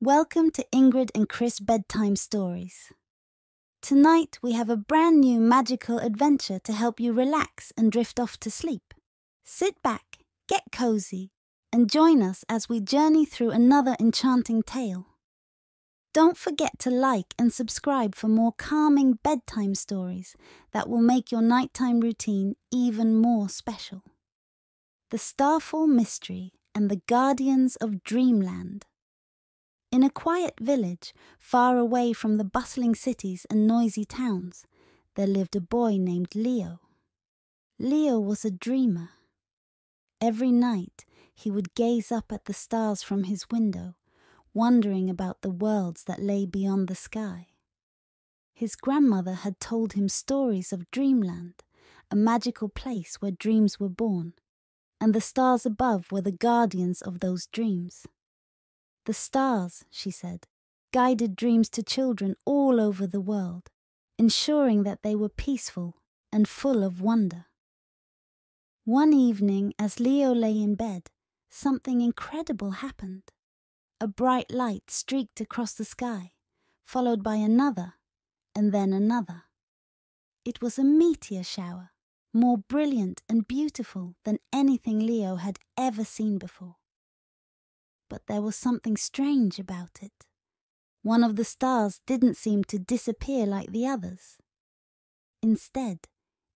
Welcome to Ingrid and Chris Bedtime Stories. Tonight we have a brand new magical adventure to help you relax and drift off to sleep. Sit back, get cozy, and join us as we journey through another enchanting tale. Don't forget to like and subscribe for more calming bedtime stories that will make your nighttime routine even more special. The Starfall Mystery and the Guardians of Dreamland. In a quiet village, far away from the bustling cities and noisy towns, there lived a boy named Leo. Leo was a dreamer. Every night, he would gaze up at the stars from his window, wondering about the worlds that lay beyond the sky. His grandmother had told him stories of Dreamland, a magical place where dreams were born, and the stars above were the guardians of those dreams. The stars, she said, guided dreams to children all over the world, ensuring that they were peaceful and full of wonder. One evening, as Leo lay in bed, something incredible happened. A bright light streaked across the sky, followed by another, and then another. It was a meteor shower, more brilliant and beautiful than anything Leo had ever seen before. But there was something strange about it. One of the stars didn't seem to disappear like the others. Instead,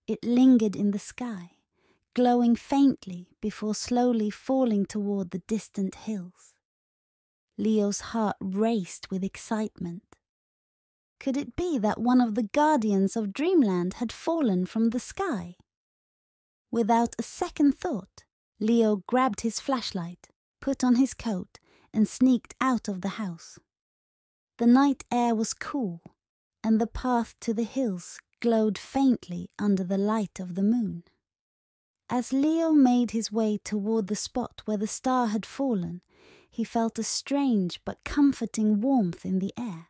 it lingered in the sky, glowing faintly before slowly falling toward the distant hills. Leo's heart raced with excitement. Could it be that one of the Guardians of Dreamland had fallen from the sky? Without a second thought, Leo grabbed his flashlight, put on his coat, and sneaked out of the house. The night air was cool, and the path to the hills glowed faintly under the light of the moon. As Leo made his way toward the spot where the star had fallen, he felt a strange but comforting warmth in the air,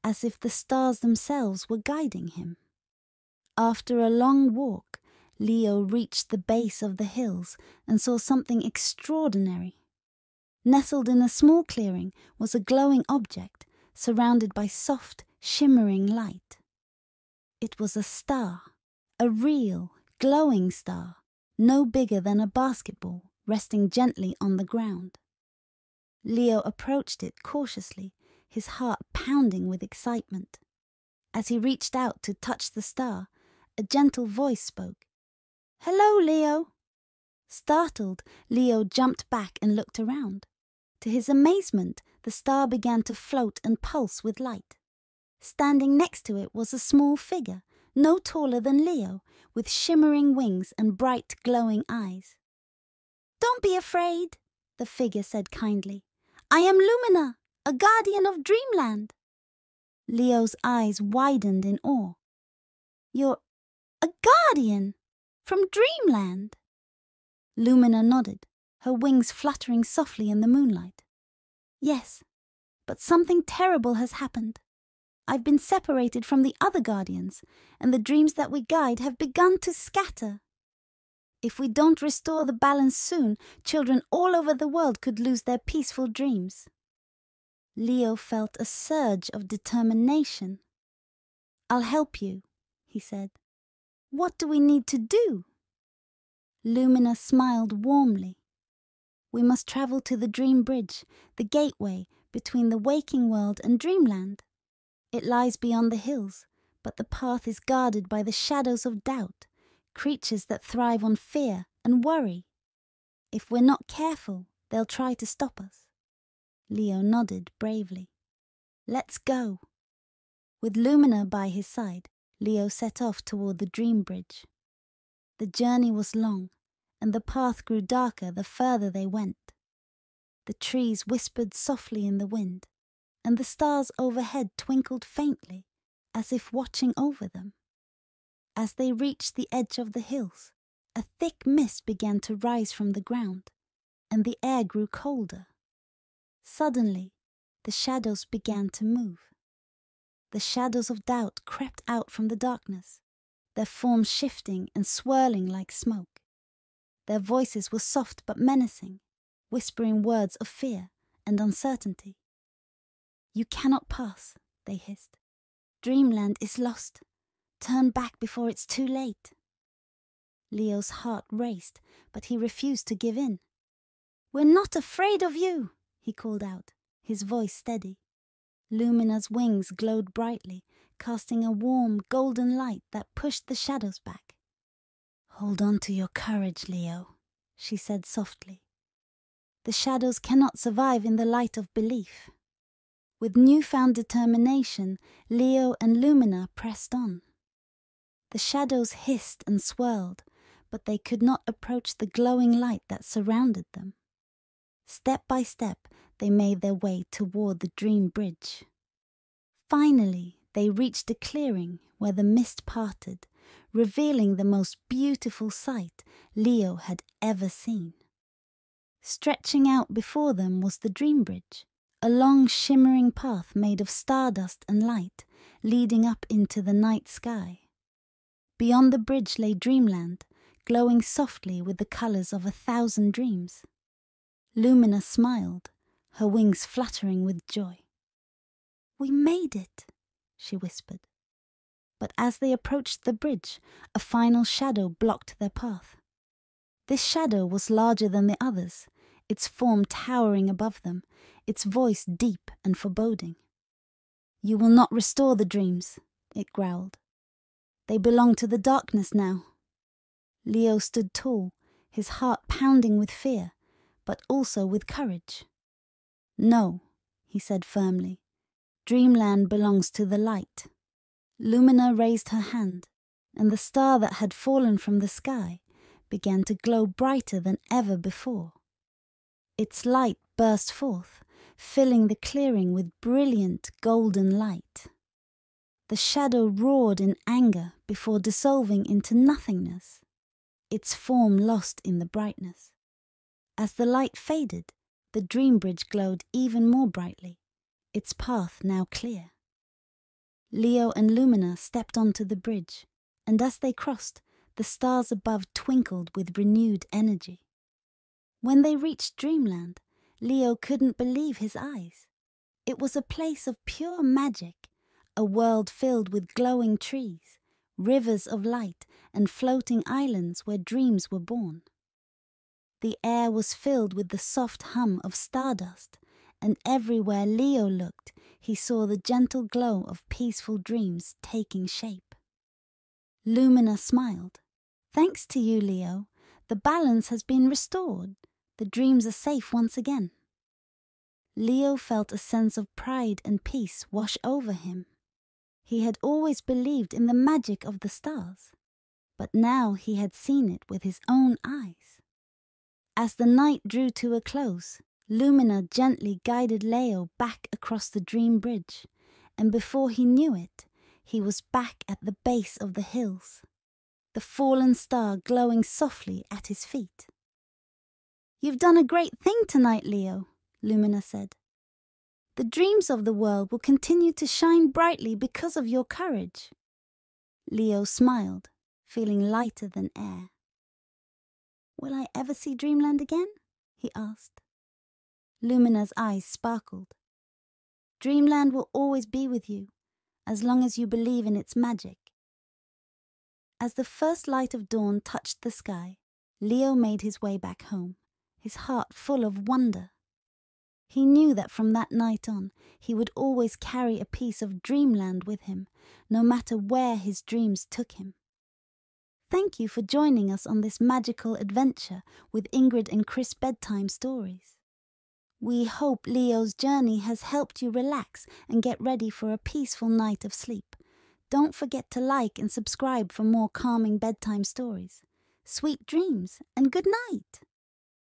as if the stars themselves were guiding him. After a long walk, Leo reached the base of the hills and saw something extraordinary. Nestled in a small clearing was a glowing object, surrounded by soft, shimmering light. It was a star, a real, glowing star, no bigger than a basketball, resting gently on the ground. Leo approached it cautiously, his heart pounding with excitement. As he reached out to touch the star, a gentle voice spoke. "Hello, Leo." Startled, Leo jumped back and looked around. To his amazement, the star began to float and pulse with light. Standing next to it was a small figure, no taller than Leo, with shimmering wings and bright glowing eyes. "Don't be afraid," the figure said kindly. "I am Lumina, a guardian of Dreamland." Leo's eyes widened in awe. "You're a guardian from Dreamland?" Lumina nodded, her wings fluttering softly in the moonlight. "Yes, but something terrible has happened. I've been separated from the other guardians, and the dreams that we guide have begun to scatter. If we don't restore the balance soon, children all over the world could lose their peaceful dreams." Leo felt a surge of determination. "I'll help you," he said. "What do we need to do?" Lumina smiled warmly. "We must travel to the Dream Bridge, the gateway between the waking world and Dreamland. It lies beyond the hills, but the path is guarded by the shadows of doubt, creatures that thrive on fear and worry. If we're not careful, they'll try to stop us." Leo nodded bravely. "Let's go." With Lumina by his side, Leo set off toward the Dream Bridge. The journey was long, and the path grew darker the further they went. The trees whispered softly in the wind, and the stars overhead twinkled faintly, as if watching over them. As they reached the edge of the hills, a thick mist began to rise from the ground, and the air grew colder. Suddenly, the shadows began to move. The shadows of doubt crept out from the darkness, their forms shifting and swirling like smoke. Their voices were soft but menacing, whispering words of fear and uncertainty. "You cannot pass," they hissed. "Dreamland is lost. Turn back before it's too late." Leo's heart raced, but he refused to give in. "We're not afraid of you," he called out, his voice steady. Lumina's wings glowed brightly, casting a warm, golden light that pushed the shadows back. "Hold on to your courage, Leo," she said softly. "The shadows cannot survive in the light of belief." With newfound determination, Leo and Lumina pressed on. The shadows hissed and swirled, but they could not approach the glowing light that surrounded them. Step by step, they made their way toward the dream bridge. Finally, they reached a clearing where the mist parted, revealing the most beautiful sight Leo had ever seen. Stretching out before them was the dream bridge, a long shimmering path made of stardust and light, leading up into the night sky. Beyond the bridge lay Dreamland, glowing softly with the colors of 1,000 dreams. Lumina smiled, her wings fluttering with joy. "We made it," she whispered. But as they approached the bridge, a final shadow blocked their path. This shadow was larger than the others, its form towering above them, its voice deep and foreboding. "You will not restore the dreams," it growled. "They belong to the darkness now." Leo stood tall, his heart pounding with fear, but also with courage. "No," he said firmly. "Dreamland belongs to the light." Lumina raised her hand, and the star that had fallen from the sky began to glow brighter than ever before. Its light burst forth, filling the clearing with brilliant golden light. The shadow roared in anger before dissolving into nothingness, its form lost in the brightness. As the light faded, the dream bridge glowed even more brightly, its path now clear. Leo and Lumina stepped onto the bridge, and as they crossed, the stars above twinkled with renewed energy. When they reached Dreamland, Leo couldn't believe his eyes. It was a place of pure magic, a world filled with glowing trees, rivers of light, and floating islands where dreams were born. The air was filled with the soft hum of stardust, and everywhere Leo looked, he saw the gentle glow of peaceful dreams taking shape. Lumina smiled. "Thanks to you, Leo, the balance has been restored. The dreams are safe once again." Leo felt a sense of pride and peace wash over him. He had always believed in the magic of the stars, but now he had seen it with his own eyes. As the night drew to a close, Lumina gently guided Leo back across the dream bridge, and before he knew it, he was back at the base of the hills, the fallen star glowing softly at his feet. "You've done a great thing tonight, Leo," Lumina said. "The dreams of the world will continue to shine brightly because of your courage." Leo smiled, feeling lighter than air. "Will I ever see Dreamland again?" he asked. Lumina's eyes sparkled. "Dreamland will always be with you, as long as you believe in its magic." As the first light of dawn touched the sky, Leo made his way back home, his heart full of wonder. He knew that from that night on, he would always carry a piece of Dreamland with him, no matter where his dreams took him. Thank you for joining us on this magical adventure with Ingrid and Chris Bedtime Stories. We hope Leo's journey has helped you relax and get ready for a peaceful night of sleep. Don't forget to like and subscribe for more calming bedtime stories. Sweet dreams and good night!